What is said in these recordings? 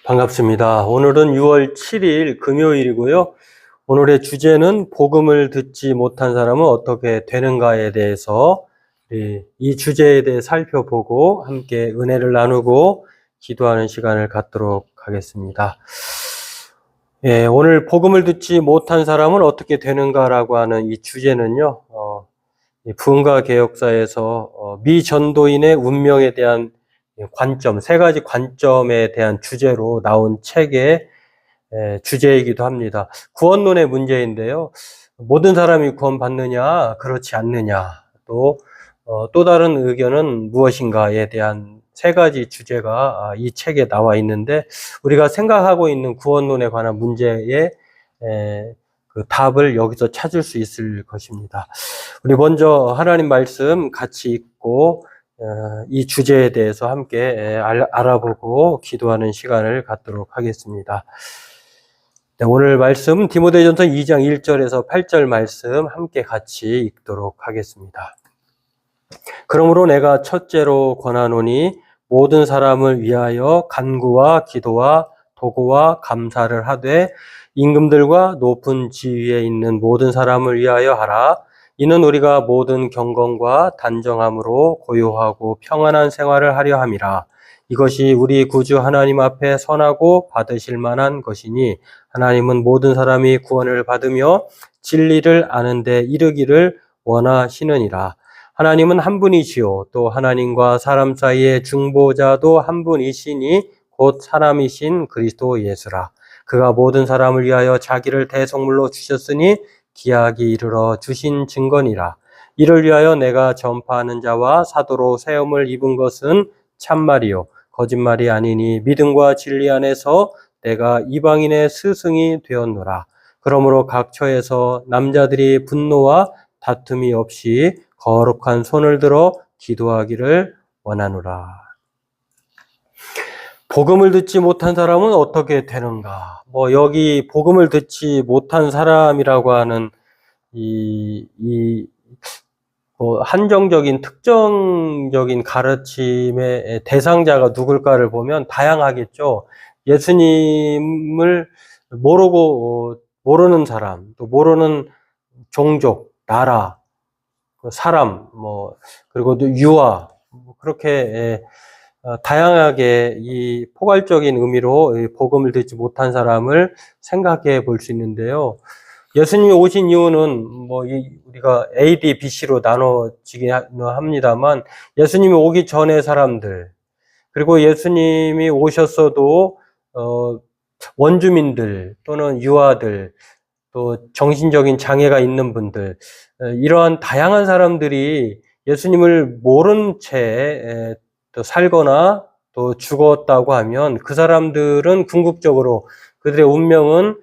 반갑습니다. 오늘은 6월 7일 금요일이고요. 오늘의 주제는 복음을 듣지 못한 사람은 어떻게 되는가에 대해서 이 주제에 대해 살펴보고 함께 은혜를 나누고 기도하는 시간을 갖도록 하겠습니다. 오늘 복음을 듣지 못한 사람은 어떻게 되는가라고 하는 이 주제는요. 부흥가 개혁사에서 미 전도인의 운명에 대한 관점, 세 가지 관점에 대한 주제로 나온 책의 주제이기도 합니다. 구원론의 문제인데요. 모든 사람이 구원받느냐, 그렇지 않느냐, 또 다른 의견은 무엇인가에 대한 세 가지 주제가 이 책에 나와 있는데, 우리가 생각하고 있는 구원론에 관한 문제의 그 답을 여기서 찾을 수 있을 것입니다. 우리 먼저 하나님 말씀 같이 읽고 이 주제에 대해서 함께 알아보고 기도하는 시간을 갖도록 하겠습니다. 네, 오늘 말씀 디모데전서 2장 1절에서 8절 말씀 함께 같이 읽도록 하겠습니다. 그러므로 내가 첫째로 권하노니 모든 사람을 위하여 간구와 기도와 도구와 감사를 하되 임금들과 높은 지위에 있는 모든 사람을 위하여 하라. 이는 우리가 모든 경건과 단정함으로 고요하고 평안한 생활을 하려 함이라. 이것이 우리 구주 하나님 앞에 선하고 받으실 만한 것이니 하나님은 모든 사람이 구원을 받으며 진리를 아는 데 이르기를 원하시느니라. 하나님은 한 분이시요 또 하나님과 사람 사이의 중보자도 한 분이시니 곧 사람이신 그리스도 예수라. 그가 모든 사람을 위하여 자기를 대속물로 주셨으니 기약이 이르러 주신 증거니라. 이를 위하여 내가 전파하는 자와 사도로 세움을 입은 것은 참말이요 거짓말이 아니니 믿음과 진리 안에서 내가 이방인의 스승이 되었노라. 그러므로 각 처에서 남자들이 분노와 다툼이 없이 거룩한 손을 들어 기도하기를 원하노라. 복음을 듣지 못한 사람은 어떻게 되는가? 여기 복음을 듣지 못한 사람이라고 하는 한정적인 특정적인 가르침의 대상자가 누굴까를 보면 다양하겠죠. 예수님을 모르는 사람, 또 모르는 종족, 나라, 사람, 그리고 또 유아, 그렇게 다양하게 이 포괄적인 의미로 복음을 듣지 못한 사람을 생각해 볼 수 있는데요. 예수님이 오신 이유는 우리가 A, D, B, C로 나눠지긴 합니다만 예수님이 오기 전의 사람들, 그리고 예수님이 오셨어도 원주민들 또는 유아들, 또 정신적인 장애가 있는 분들, 이러한 다양한 사람들이 예수님을 모른 채 또 살거나 또 죽었다고 하면 그 사람들은 궁극적으로 그들의 운명은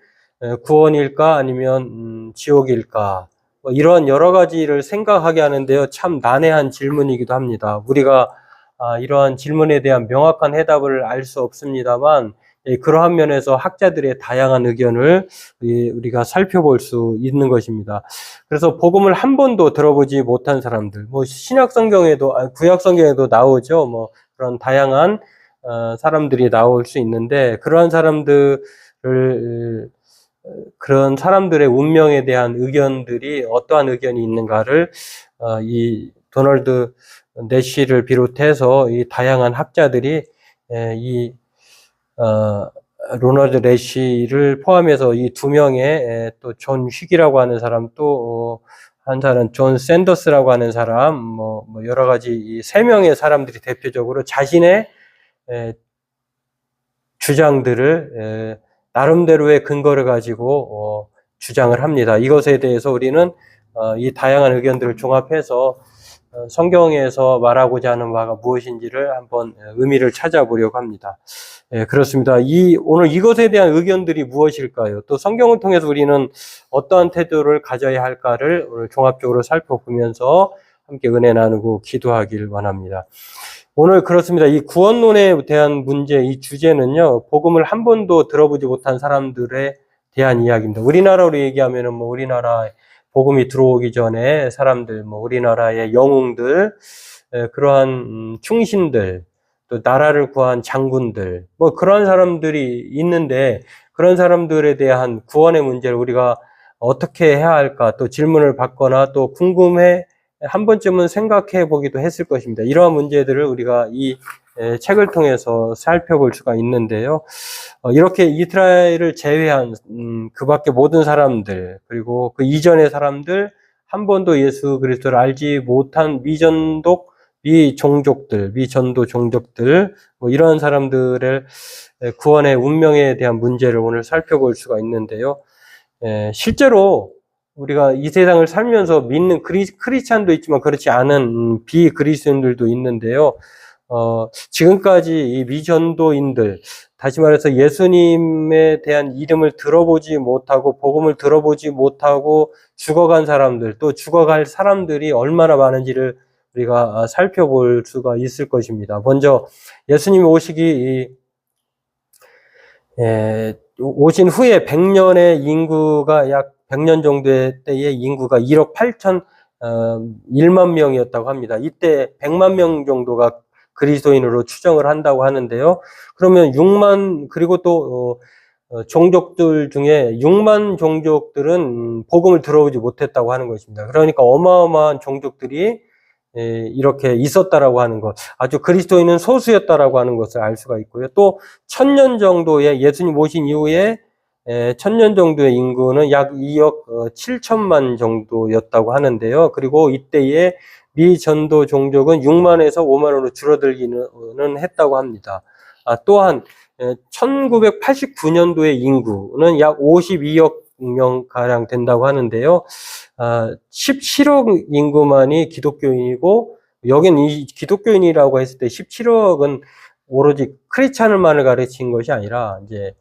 구원일까 아니면 지옥일까, 이런 여러 가지를 생각하게 하는데요. 참 난해한 질문이기도 합니다. 우리가 이러한 질문에 대한 명확한 해답을 알 수 없습니다만 그러한 면에서 학자들의 다양한 의견을 우리가 살펴볼 수 있는 것입니다. 그래서 복음을 한 번도 들어보지 못한 사람들, 신약 성경에도, 구약 성경에도 나오죠. 그런 다양한 사람들이 나올 수 있는데 그런 사람들의 운명에 대한 의견들이 어떠한 의견이 있는가를 이 도널드 내시를 비롯해서 이 다양한 학자들이 로널드 내시를 포함해서 이 두 명의 또 존 휙이라고 하는 사람, 또 한 사람 존 샌더스라고 하는 사람, 여러 가지 이 세 명의 사람들이 대표적으로 자신의 주장들을 나름대로의 근거를 가지고 주장을 합니다. 이것에 대해서 우리는 이 다양한 의견들을 종합해서 성경에서 말하고자 하는 바가 무엇인지를 한번 의미를 찾아보려고 합니다. 그렇습니다. 오늘 이것에 대한 의견들이 무엇일까요? 또 성경을 통해서 우리는 어떠한 태도를 가져야 할까를 오늘 종합적으로 살펴보면서 함께 은혜 나누고 기도하길 원합니다. 오늘 그렇습니다. 이 구원론에 대한 문제, 이 주제는요, 복음을 한 번도 들어보지 못한 사람들에 대한 이야기입니다. 우리나라로 얘기하면은 우리나라에 복음이 들어오기 전에 사람들, 우리나라의 영웅들, 그러한 충신들, 또 나라를 구한 장군들, 뭐 그런 사람들이 있는데 그런 사람들에 대한 구원의 문제를 우리가 어떻게 해야 할까 또 질문을 받거나 또 궁금해 한 번쯤은 생각해 보기도 했을 것입니다. 이러한 문제들을 우리가 이 책을 통해서 살펴볼 수가 있는데요. 이렇게 이스라엘을 제외한 그 밖에 모든 사람들 그리고 그 이전의 사람들 한 번도 예수 그리스도를 알지 못한 미종족들, 미전도 종족들 뭐 이런 사람들의 구원의 운명에 대한 문제를 오늘 살펴볼 수가 있는데요. 실제로 우리가 이 세상을 살면서 믿는 크리스찬도 있지만 그렇지 않은 비그리스도인들도 있는데요. 지금까지 이 미전도인들, 다시 말해서 예수님에 대한 이름을 들어보지 못하고 복음을 들어보지 못하고 죽어간 사람들, 또 죽어갈 사람들이 얼마나 많은지를 우리가 살펴볼 수가 있을 것입니다. 먼저 예수님이 오신 후에 100년의 인구가 약 100년 정도의 때의 인구가 1억 8천 1만 명이었다고 합니다. 이때 100만 명 정도가 그리스도인으로 추정을 한다고 하는데요. 그러면 6만 그리고 또 종족들 중에 6만 종족들은 복음을 들어보지 못했다고 하는 것입니다. 그러니까 어마어마한 종족들이 이렇게 있었다라고 하는 것, 아주 그리스도인은 소수였다라고 하는 것을 알 수가 있고요. 또 1000년 정도의 예수님 오신 이후에 1000년 정도의 인구는 약 2억 7천만 정도였다고 하는데요. 그리고 이때의 미전도 종족은 6만에서 5만으로 줄어들기는 했다고 합니다. 또한 1989년도의 인구는 약 52억 명가량 된다고 하는데요. 17억 인구만이 기독교인이고, 여긴 이 기독교인이라고 했을 때 17억은 오로지 크리스찬을만을 가르친 것이 아니라, 이제,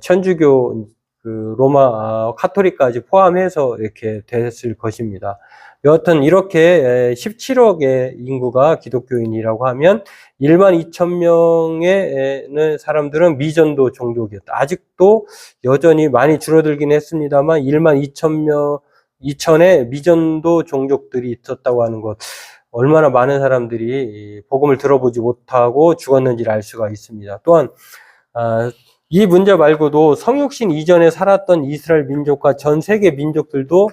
천주교, 로마 카톨릭까지 포함해서 이렇게 됐을 것입니다. 여하튼 이렇게 17억의 인구가 기독교인이라고 하면 1만 2천 명의 사람들은 미전도 종족이었다. 아직도 여전히 많이 줄어들긴 했습니다만 1만 2천의 미전도 종족들이 있었다고 하는 것, 얼마나 많은 사람들이 복음을 들어보지 못하고 죽었는지를 알 수가 있습니다. 또한 이 문제 말고도 성육신 이전에 살았던 이스라엘 민족과 전 세계 민족들도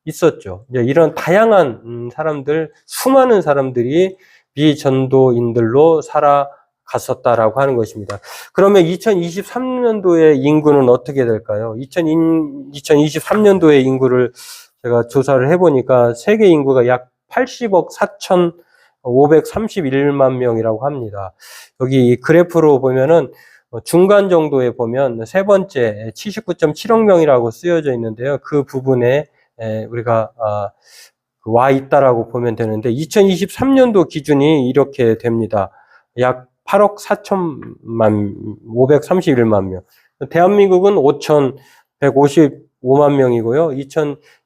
있었죠. 이제 이런 다양한 사람들, 수많은 사람들이 비전도인들로 살아갔었다라고 하는 것입니다. 그러면 2023년도의 인구는 어떻게 될까요? 2023년도의 인구를 제가 조사를 해보니까 세계 인구가 약 80억 4,531만 명이라고 합니다. 여기 이 그래프로 보면은 중간 정도에 보면 세 번째 79.7억 명이라고 쓰여져 있는데요. 그 부분에 우리가 와 있다라고 보면 되는데 2023년도 기준이 이렇게 됩니다. 약 8억 4,531만 명. 대한민국은 5,155만 명이고요.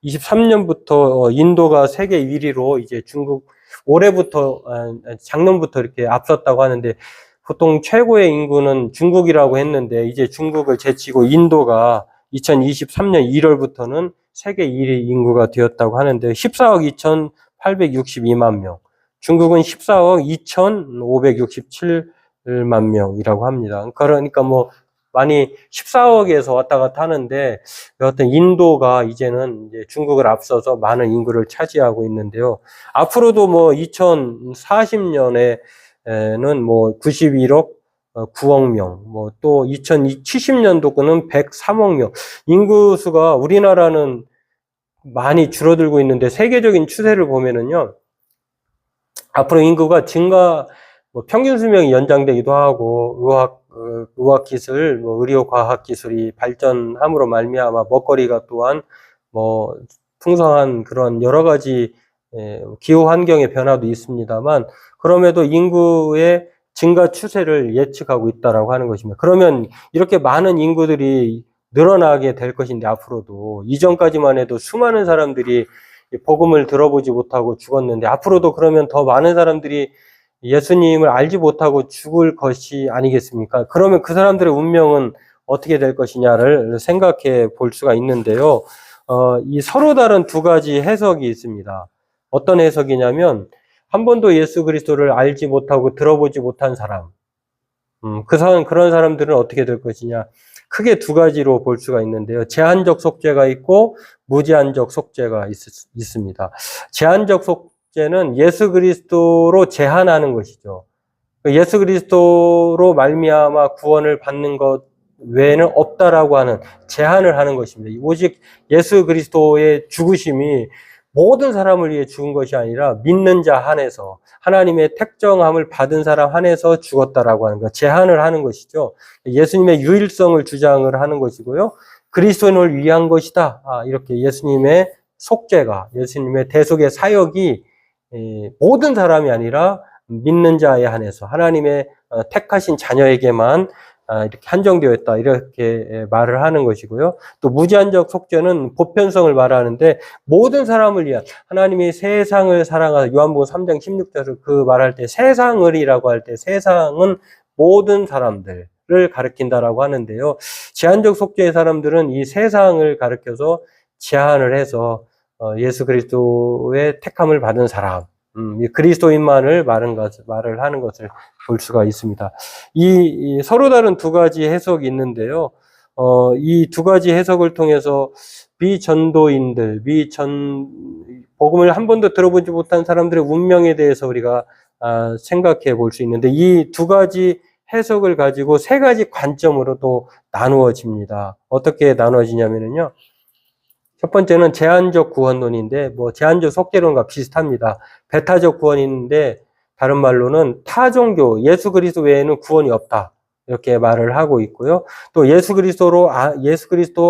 2023년부터 인도가 세계 1위로 이제 중국 올해부터 작년부터 이렇게 앞섰다고 하는데 보통 최고의 인구는 중국이라고 했는데 이제 중국을 제치고 인도가 2023년 1월부터는 세계 1위 인구가 되었다고 하는데 14억 2,862만 명, 중국은 14억 2,567만 명이라고 합니다. 그러니까 뭐 많이 14억에서 왔다 갔다 하는데 여하튼 인도가 이제는 이제 중국을 앞서서 많은 인구를 차지하고 있는데요. 앞으로도 뭐 2040년에는 뭐 91억 9억 명, 뭐 또 2070년도에는 103억 명. 인구수가 우리나라는 많이 줄어들고 있는데 세계적인 추세를 보면은요, 앞으로 인구가 증가, 뭐 평균 수명이 연장되기도 하고 의학 기술, 뭐 의료 과학 기술이 발전함으로 말미암아 먹거리가 또한 뭐 풍성한 그런 여러 가지 기후 환경의 변화도 있습니다만 그럼에도 인구의 증가 추세를 예측하고 있다라고 하는 것입니다. 그러면 이렇게 많은 인구들이 늘어나게 될 것인데 앞으로도 이전까지만 해도 수많은 사람들이 복음을 들어보지 못하고 죽었는데 앞으로도 그러면 더 많은 사람들이 예수님을 알지 못하고 죽을 것이 아니겠습니까? 그러면 그 사람들의 운명은 어떻게 될 것이냐를 생각해 볼 수가 있는데요. 이 서로 다른 두 가지 해석이 있습니다. 어떤 해석이냐면 한 번도 예수 그리스도를 알지 못하고 들어보지 못한 사람, 그런 사람들은 어떻게 될 것이냐. 크게 두 가지로 볼 수가 있는데요. 제한적 속죄가 있고 무제한적 속죄가 있습니다. 제한적 속죄는 예수 그리스도로 제한하는 것이죠. 예수 그리스도로 말미암아 구원을 받는 것 외에는 없다라고 하는 제한을 하는 것입니다. 오직 예수 그리스도의 죽으심이 모든 사람을 위해 죽은 것이 아니라 믿는 자 한해서 하나님의 택정함을 받은 사람 한해서 죽었다라고 하는 것, 제한을 하는 것이죠. 예수님의 유일성을 주장을 하는 것이고요. 그리스도인을 위한 것이다. 이렇게 예수님의 속죄가, 예수님의 대속의 사역이 모든 사람이 아니라 믿는 자에 한해서 하나님의 택하신 자녀에게만 이렇게 한정되어 있다. 이렇게 말을 하는 것이고요. 또 무제한적 속죄는 보편성을 말하는데 모든 사람을 위한 하나님이 세상을 사랑하사 요한복음 3장 16절을 그 말할 때 세상을이라고 할 때 세상은 모든 사람들을 가리킨다라고 하는데요. 제한적 속죄의 사람들은 이 세상을 가리켜서 제한을 해서 예수 그리스도의 택함을 받은 사람, 그리스도인만을 말을 하는 것을 볼 수가 있습니다. 이 서로 다른 두 가지 해석이 있는데요. 이 두 가지 해석을 통해서 비전도인들, 복음을 한 번도 들어보지 못한 사람들의 운명에 대해서 우리가 생각해 볼 수 있는데 이 두 가지 해석을 가지고 세 가지 관점으로 또 나누어집니다. 어떻게 나누어지냐면요. 첫 번째는 제한적 구원론인데, 제한적 속죄론과 비슷합니다. 배타적 구원인데, 다른 말로는 타종교, 예수 그리스도 외에는 구원이 없다. 이렇게 말을 하고 있고요. 또 예수 그리스도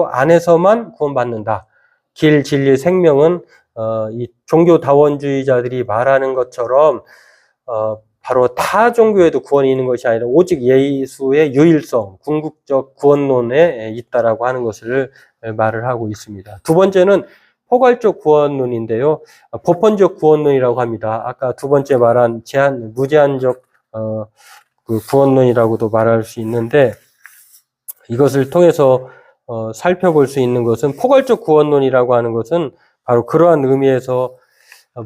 안에서만 구원받는다. 길, 진리, 생명은, 이 종교다원주의자들이 말하는 것처럼, 바로 타 종교에도 구원이 있는 것이 아니라 오직 예수의 유일성, 궁극적 구원론에 있다라고 하는 것을 말을 하고 있습니다. 두 번째는 포괄적 구원론인데요. 보편적 구원론이라고 합니다. 아까 두 번째 말한 무제한적 그 구원론이라고도 말할 수 있는데 이것을 통해서 살펴볼 수 있는 것은 포괄적 구원론이라고 하는 것은 바로 그러한 의미에서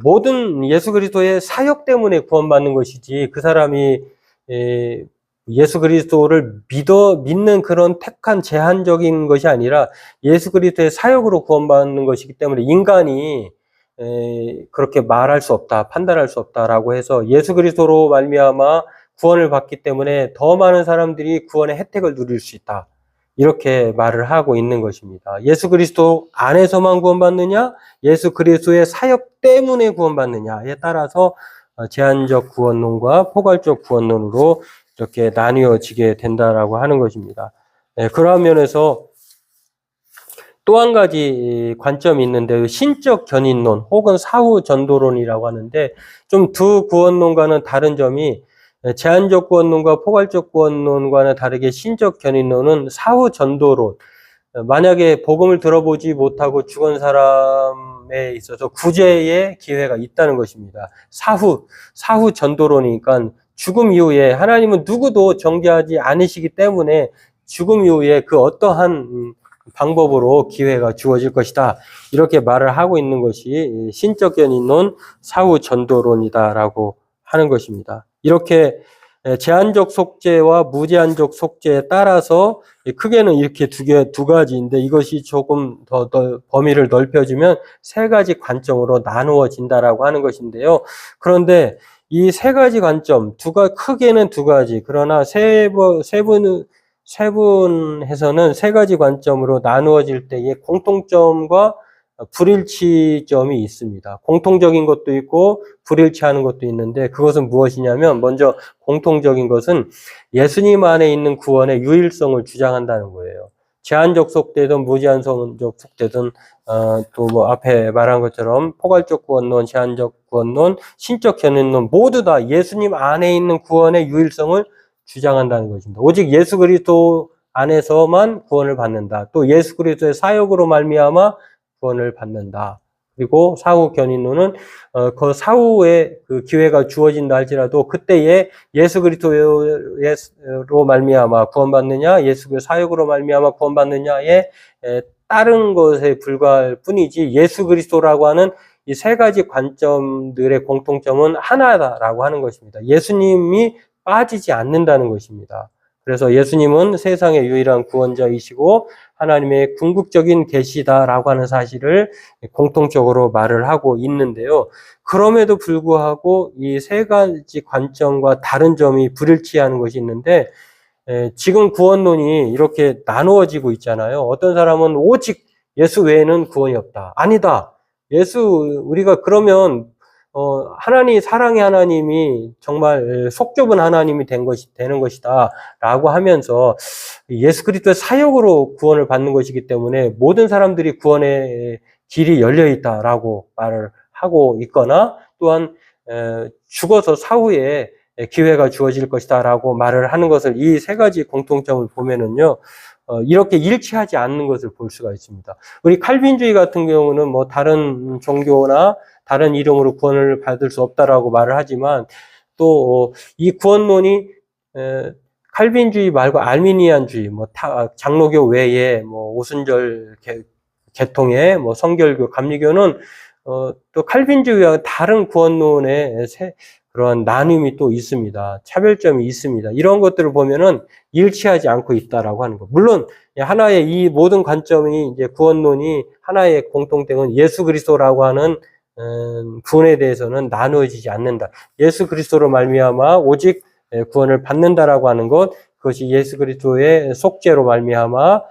모든 예수 그리스도의 사역 때문에 구원받는 것이지 그 사람이 예수 그리스도를 믿는 그런 택한 제한적인 것이 아니라 예수 그리스도의 사역으로 구원받는 것이기 때문에 인간이 그렇게 말할 수 없다, 판단할 수 없다라고 해서 예수 그리스도로 말미암아 구원을 받기 때문에 더 많은 사람들이 구원의 혜택을 누릴 수 있다. 이렇게 말을 하고 있는 것입니다. 예수 그리스도 안에서만 구원받느냐, 예수 그리스도의 사역 때문에 구원받느냐에 따라서 제한적 구원론과 포괄적 구원론으로 이렇게 나뉘어지게 된다라고 하는 것입니다. 그러한 면에서 또 한 가지 관점이 있는데 신적 견인론 혹은 사후 전도론이라고 하는데 좀 두 구원론과는 다른 점이 제한적 구원론과 포괄적 구원론과는 다르게 신적 견인론은 사후 전도론, 만약에 복음을 들어보지 못하고 죽은 사람에 있어서 구제의 기회가 있다는 것입니다. 사후 전도론이니까 죽음 이후에 하나님은 누구도 정죄하지 않으시기 때문에 죽음 이후에 그 어떠한 방법으로 기회가 주어질 것이다. 이렇게 말을 하고 있는 것이 신적 견인론, 사후 전도론이다라고 하는 것입니다. 이렇게 제한적 속죄와 무제한적 속죄에 따라서 크게는 이렇게 두 가지인데 이것이 조금 더 범위를 넓혀주면 세 가지 관점으로 나누어진다라고 하는 것인데요. 그런데 이 세 가지 관점, 크게는 두 가지, 그러나 세분해서는 세 가지 관점으로 나누어질 때의 공통점과 불일치점이 있습니다. 공통적인 것도 있고 불일치하는 것도 있는데 그것은 무엇이냐면 먼저 공통적인 것은 예수님 안에 있는 구원의 유일성을 주장한다는 거예요. 제한적 속죄든 무제한적 속죄든 또 앞에 말한 것처럼 포괄적 구원론, 제한적 구원론, 신적 견인론 모두 다 예수님 안에 있는 구원의 유일성을 주장한다는 것입니다. 오직 예수 그리스도 안에서만 구원을 받는다. 또 예수 그리스도의 사역으로 말미암아 구원을 받는다. 그리고 사후 견인론은 그 사후에 그 기회가 주어진다 할지라도 그때에 예수 그리스도로 말미암아 구원받느냐, 예수 그리스도 사역으로 말미암아 구원받느냐에 다른 것에 불과할 뿐이지 예수 그리스도라고 하는 이 세 가지 관점들의 공통점은 하나다라고 하는 것입니다. 예수님이 빠지지 않는다는 것입니다. 그래서 예수님은 세상의 유일한 구원자이시고 하나님의 궁극적인 계시다라고 하는 사실을 공통적으로 말을 하고 있는데요. 그럼에도 불구하고 이 세 가지 관점과 다른 점이 불일치하는 것이 있는데, 지금 구원론이 이렇게 나누어지고 있잖아요. 어떤 사람은 오직 예수 외에는 구원이 없다. 아니다. 우리가 그러면, 사랑의 하나님이 정말 속 좁은 하나님이 되는 것이다. 라고 하면서 예수 그리스도의 사역으로 구원을 받는 것이기 때문에 모든 사람들이 구원의 길이 열려 있다라고 말을 하고 있거나 또한, 죽어서 사후에 기회가 주어질 것이다라고 말을 하는 것을 이 세 가지 공통점을 보면은요, 이렇게 일치하지 않는 것을 볼 수가 있습니다. 우리 칼빈주의 같은 경우는 뭐 다른 종교나 다른 이름으로 구원을 받을 수 없다라고 말을 하지만 또 이 구원론이 칼빈주의 말고 알미니안주의, 뭐 장로교 외에 뭐 오순절 계통의 뭐 성결교, 감리교는 또 칼빈주의와 다른 구원론의 그런 나눔이 또 있습니다. 차별점이 있습니다. 이런 것들을 보면은 일치하지 않고 있다라고 하는 것. 물론 하나의 이 모든 관점이 이제 구원론이 하나의 공통점은 예수 그리스도라고 하는 구원에 대해서는 나누어지지 않는다. 예수 그리스도로 말미암아 오직 구원을 받는다라고 하는 것, 그것이 예수 그리스도의 속죄로 말미암아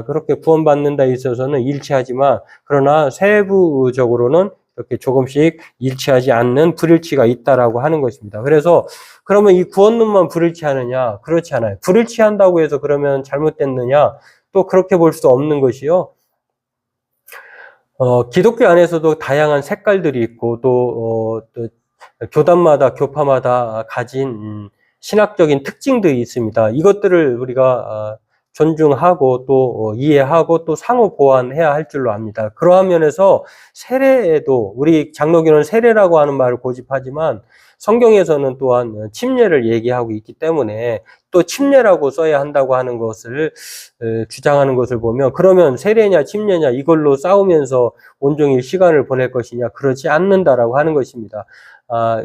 그렇게 구원받는다에 있어서는 일치하지만, 그러나 세부적으로는 이렇게 조금씩 일치하지 않는 불일치가 있다라고 하는 것입니다. 그래서 그러면 이 구원론만 불일치하느냐? 그렇지 않아요. 불일치한다고 해서 그러면 잘못됐느냐? 또 그렇게 볼 수도 없는 것이요. 기독교 안에서도 다양한 색깔들이 있고 또 교단마다 교파마다 가진 신학적인 특징들이 있습니다. 이것들을 우리가 존중하고 또 이해하고 또 상호 보완해야 할 줄로 압니다. 그러한 면에서 세례에도 우리 장로교는 세례라고 하는 말을 고집하지만 성경에서는 또한 침례를 얘기하고 있기 때문에 또 침례라고 써야 한다고 하는 것을 주장하는 것을 보면, 그러면 세례냐 침례냐 이걸로 싸우면서 온종일 시간을 보낼 것이냐? 그렇지 않는다라고 하는 것입니다.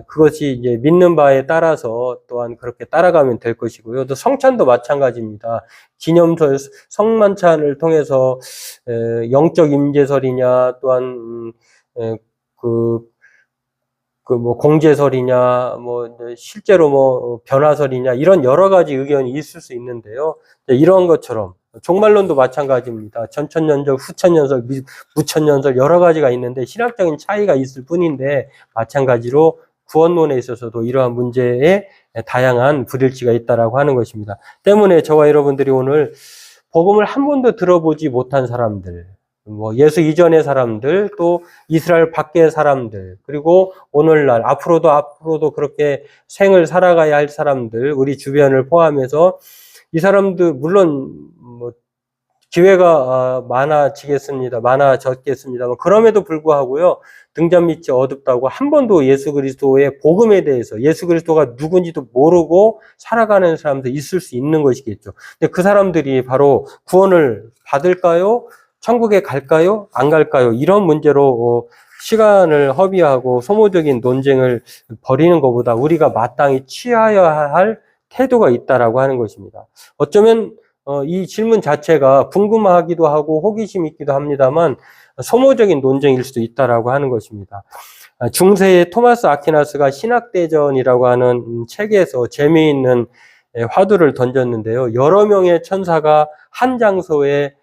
그것이 이제 믿는 바에 따라서 또한 그렇게 따라가면 될 것이고요. 또 성찬도 마찬가지입니다. 기념설, 성만찬을 통해서 영적 임재설이냐 또한 뭐 공제설이냐, 뭐 실제로 뭐 변화설이냐, 이런 여러 가지 의견이 있을 수 있는데요. 이런 것처럼 종말론도 마찬가지입니다. 전천년설, 후천년설, 무천년설 여러 가지가 있는데 신학적인 차이가 있을 뿐인데, 마찬가지로 구원론에 있어서도 이러한 문제에 다양한 불일치가 있다라고 하는 것입니다. 때문에 저와 여러분들이 오늘 복음을 한 번도 들어보지 못한 사람들, 뭐 예수 이전의 사람들, 또 이스라엘 밖의 사람들, 그리고 오늘날 앞으로도 그렇게 생을 살아가야 할 사람들, 우리 주변을 포함해서 이 사람들 물론 뭐 기회가 많아졌겠습니다. 그럼에도 불구하고요, 등잔 밑이 어둡다고 한 번도 예수 그리스도의 복음에 대해서, 예수 그리스도가 누군지도 모르고 살아가는 사람도 있을 수 있는 것이겠죠. 근데 그 사람들이 바로 구원을 받을까요? 천국에 갈까요? 안 갈까요? 이런 문제로 시간을 허비하고 소모적인 논쟁을 벌이는 것보다 우리가 마땅히 취하여야 할 태도가 있다라고 하는 것입니다. 어쩌면 이 질문 자체가 궁금하기도 하고 호기심 있기도 합니다만 소모적인 논쟁일 수도 있다라고 하는 것입니다. 중세의 토마스 아퀴나스가 신학대전이라고 하는 책에서 재미있는 화두를 던졌는데요. 여러 명의 천사가 한 장소에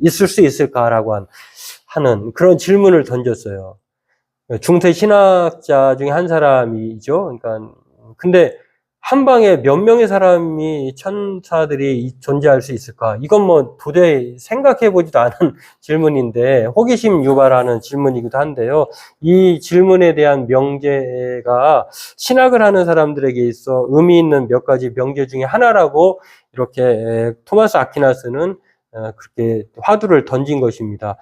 있을 수 있을까라고 하는 그런 질문을 던졌어요. 중세 신학자 중에 한 사람이죠. 그러니까 근데 한 방에 몇 명의 사람이 천사들이 존재할 수 있을까? 이건 뭐 도저히 생각해 보지도 않은 질문인데 호기심 유발하는 질문이기도 한데요. 이 질문에 대한 명제가 신학을 하는 사람들에게 있어 의미 있는 몇 가지 명제 중에 하나라고 이렇게 토마스 아퀴나스는 그렇게 화두를 던진 것입니다.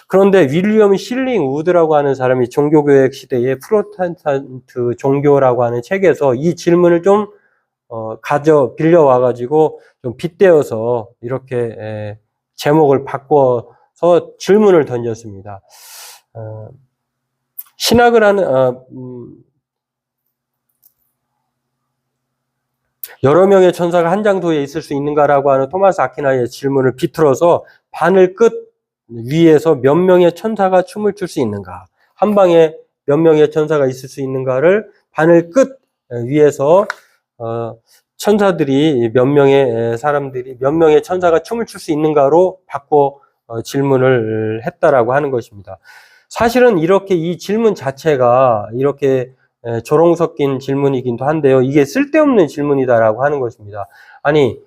그런데 윌리엄 실링 우드라고 하는 사람이 종교개혁 시대의 프로테스탄트 종교라고 하는 책에서 이 질문을 좀 빌려와가지고 좀 빗대어서 이렇게 제목을 바꿔서 질문을 던졌습니다. 신학을 하는 여러 명의 천사가 한 장소에 있을 수 있는가라고 하는 토마스 아퀴나의 질문을 비틀어서 바늘 끝 위에서 몇 명의 천사가 춤을 출 수 있는가, 한 방에 몇 명의 천사가 있을 수 있는가를 바늘 끝 위에서 천사들이 몇 명의 사람들이 몇 명의 천사가 춤을 출 수 있는가로 바꿔 질문을 했다라고 하는 것입니다. 사실은 이렇게 이 질문 자체가 이렇게 조롱 섞인 질문이기도 한데요. 이게 쓸데없는 질문이다라고 하는 것입니다. 아니,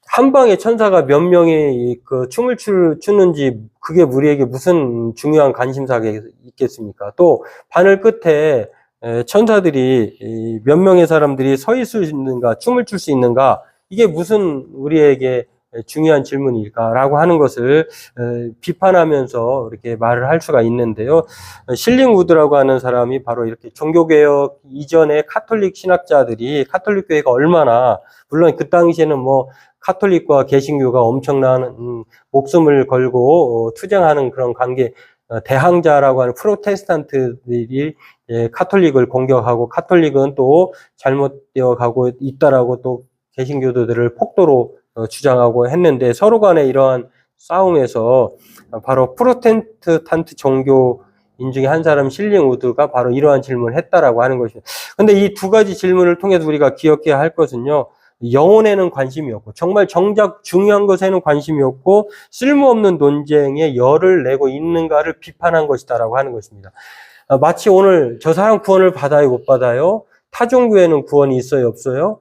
한 방에 천사가 몇 명이 그 춤을 추는지 그게 우리에게 무슨 중요한 관심사가 있겠습니까? 또 바늘 끝에 천사들이 몇 명의 사람들이 서 있을 수 있는가, 춤을 출 수 있는가, 이게 무슨 우리에게 중요한 질문일까라고 하는 것을 비판하면서 이렇게 말을 할 수가 있는데요. 실링 우드라고 하는 사람이 바로 이렇게 종교개혁 이전의 카톨릭 신학자들이 카톨릭 교회가 얼마나, 물론 그 당시에는 뭐 카톨릭과 개신교가 엄청난 목숨을 걸고 투쟁하는 그런 관계, 대항자라고 하는 프로테스탄트들이 카톨릭을 공격하고 카톨릭은 또 잘못되어 가고 있다라고 또 개신교도들을 폭도로 주장하고 했는데, 서로 간에 이러한 싸움에서 바로 프로테스탄트 종교인 중에 한 사람 실링 우드가 바로 이러한 질문을 했다라고 하는 것입니다. 근데 이 두 가지 질문을 통해서 우리가 기억해야 할 것은요, 영혼에는 관심이 없고 정말 정작 중요한 것에는 관심이 없고 쓸모없는 논쟁에 열을 내고 있는가를 비판한 것이다라고 하는 것입니다. 마치 오늘 저 사람 구원을 받아요, 못 받아요? 타종교회는 구원이 있어요, 없어요?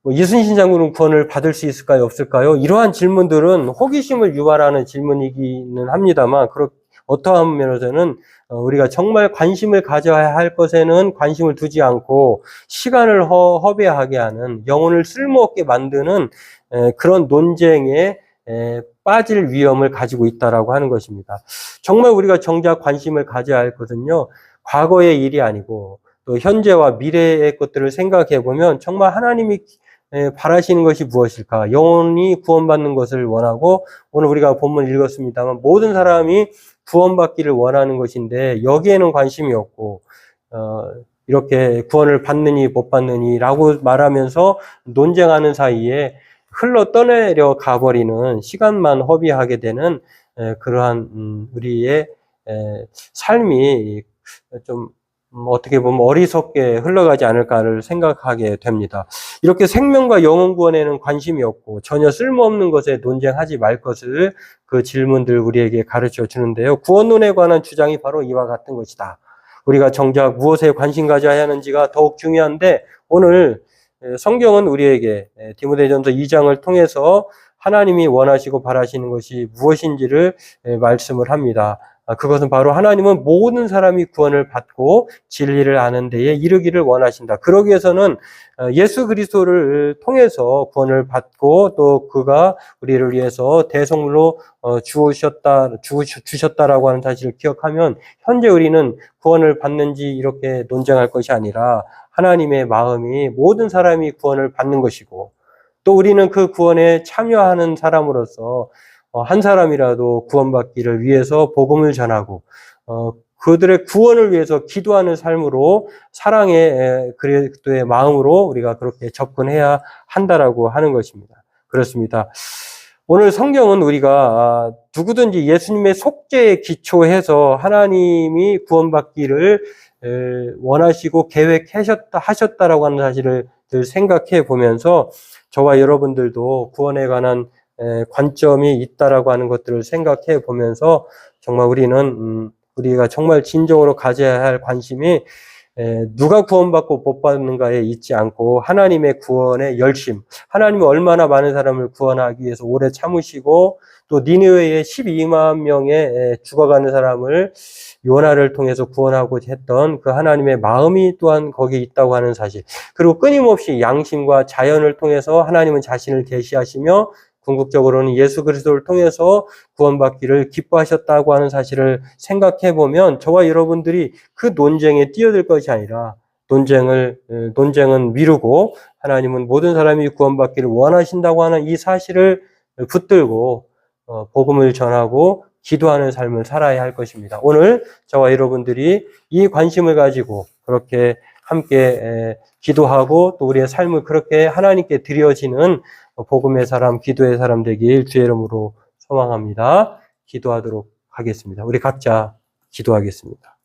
이순신 장군은 구원을 받을 수 있을까요, 없을까요? 이러한 질문들은 호기심을 유발하는 질문이기는 합니다만, 어떠한 면에서는 우리가 정말 관심을 가져야 할 것에는 관심을 두지 않고 시간을 허비하게 하는, 영혼을 쓸모없게 만드는 그런 논쟁에 빠질 위험을 가지고 있다라고 하는 것입니다. 정말 우리가 정작 관심을 가져야 할 것은요, 과거의 일이 아니고 또 현재와 미래의 것들을 생각해 보면 정말 하나님이 바라시는 것이 무엇일까? 영혼이 구원받는 것을 원하고, 오늘 우리가 본문 읽었습니다만 모든 사람이 구원받기를 원하는 것인데 여기에는 관심이 없고 이렇게 구원을 받느니 못 받느니라고 말하면서 논쟁하는 사이에 흘러 떠내려 가버리는, 시간만 허비하게 되는 그러한 우리의 삶이 좀 어떻게 보면 어리석게 흘러가지 않을까를 생각하게 됩니다. 이렇게 생명과 영혼 구원에는 관심이 없고 전혀 쓸모없는 것에 논쟁하지 말 것을 그 질문들 우리에게 가르쳐 주는데요. 구원론에 관한 주장이 바로 이와 같은 것이다. 우리가 정작 무엇에 관심 가져야 하는지가 더욱 중요한데, 오늘 성경은 우리에게 디모데전서 2장을 통해서 하나님이 원하시고 바라시는 것이 무엇인지를 말씀을 합니다. 그것은 바로 하나님은 모든 사람이 구원을 받고 진리를 아는 데에 이르기를 원하신다. 그러기 위해서는 예수 그리스도를 통해서 구원을 받고 또 그가 우리를 위해서 대속물로 주셨다라고 하는 사실을 기억하면, 현재 우리는 구원을 받는지 이렇게 논쟁할 것이 아니라 하나님의 마음이 모든 사람이 구원을 받는 것이고, 또 우리는 그 구원에 참여하는 사람으로서 한 사람이라도 구원받기를 위해서 복음을 전하고 그들의 구원을 위해서 기도하는 삶으로, 사랑의 그리스도의 마음으로 우리가 그렇게 접근해야 한다라고 하는 것입니다. 그렇습니다. 오늘 성경은 우리가 누구든지 예수님의 속죄에 기초해서 하나님이 구원받기를 원하시고 계획하셨다라고 하는 사실을 생각해 보면서 저와 여러분들도 구원에 관한 관점이 있다라고 하는 것들을 생각해 보면서 정말 우리가 정말 진정으로 가져야 할 관심이 누가 구원받고 못 받는가에 있지 않고 하나님의 구원의 열심, 하나님이 얼마나 많은 사람을 구원하기 위해서 오래 참으시고 또 니느웨의 12만 명의 죽어가는 사람을 요나를 통해서 구원하고 했던 그 하나님의 마음이 또한 거기에 있다고 하는 사실, 그리고 끊임없이 양심과 자연을 통해서 하나님은 자신을 계시하시며 궁극적으로는 예수 그리스도를 통해서 구원받기를 기뻐하셨다고 하는 사실을 생각해 보면, 저와 여러분들이 그 논쟁에 뛰어들 것이 아니라 논쟁은 미루고 하나님은 모든 사람이 구원받기를 원하신다고 하는 이 사실을 붙들고 복음을 전하고 기도하는 삶을 살아야 할 것입니다. 오늘 저와 여러분들이 이 관심을 가지고 그렇게 함께 기도하고 또 우리의 삶을 그렇게 하나님께 드려지는 복음의 사람, 기도의 사람 되길 주의 이름으로 소망합니다. 기도하도록 하겠습니다. 우리 각자 기도하겠습니다.